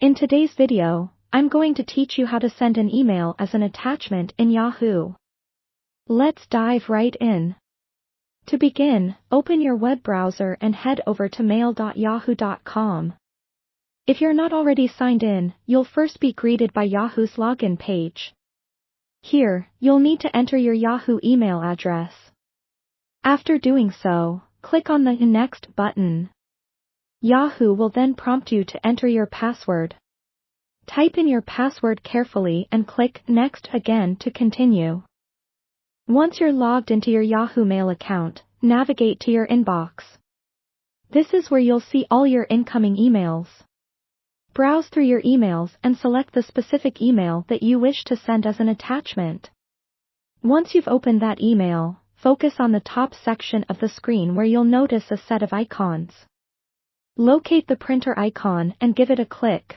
In today's video, I'm going to teach you how to send an email as an attachment in Yahoo. Let's dive right in. To begin, open your web browser and head over to mail.yahoo.com. If you're not already signed in, you'll first be greeted by Yahoo's login page. Here, you'll need to enter your Yahoo email address. After doing so, click on the Next button. Yahoo will then prompt you to enter your password. Type in your password carefully and click Next again to continue. Once you're logged into your Yahoo Mail account, navigate to your inbox. This is where you'll see all your incoming emails. Browse through your emails and select the specific email that you wish to send as an attachment. Once you've opened that email, focus on the top section of the screen where you'll notice a set of icons. Locate the printer icon and give it a click.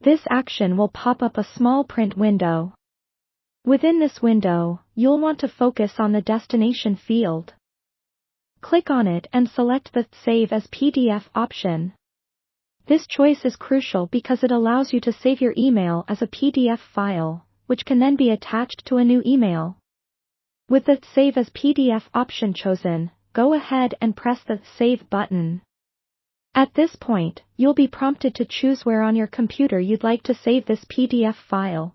This action will pop up a small print window. Within this window, you'll want to focus on the destination field. Click on it and select the Save as PDF option. This choice is crucial because it allows you to save your email as a PDF file, which can then be attached to a new email. With the Save as PDF option chosen, go ahead and press the Save button. At this point, you'll be prompted to choose where on your computer you'd like to save this PDF file.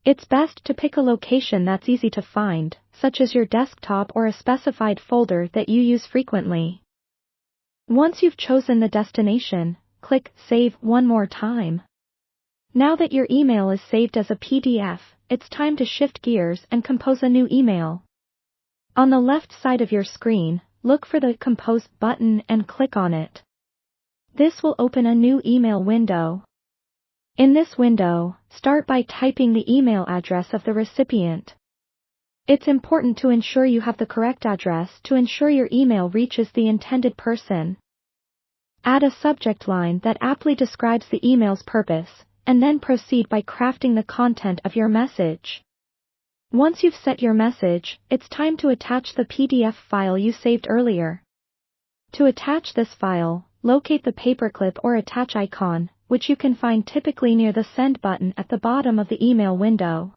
It's best to pick a location that's easy to find, such as your desktop or a specified folder that you use frequently. Once you've chosen the destination, click Save one more time. Now that your email is saved as a PDF, it's time to shift gears and compose a new email. On the left side of your screen, look for the Compose button and click on it. This will open a new email window. In this window, start by typing the email address of the recipient. It's important to ensure you have the correct address to ensure your email reaches the intended person. Add a subject line that aptly describes the email's purpose, and then proceed by crafting the content of your message. Once you've set your message, it's time to attach the PDF file you saved earlier. To attach this file, locate the paperclip or attach icon, which you can find typically near the Send button at the bottom of the email window.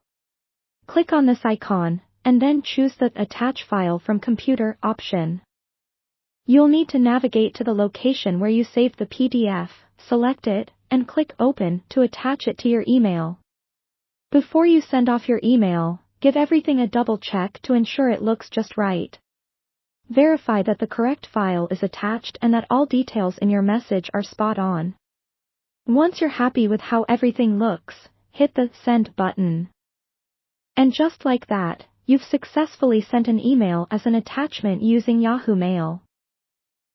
Click on this icon, and then choose the Attach File from Computer option. You'll need to navigate to the location where you saved the PDF, select it, and click Open to attach it to your email. Before you send off your email, give everything a double check to ensure it looks just right. Verify that the correct file is attached and that all details in your message are spot on. Once you're happy with how everything looks, hit the Send button. And just like that, you've successfully sent an email as an attachment using Yahoo Mail.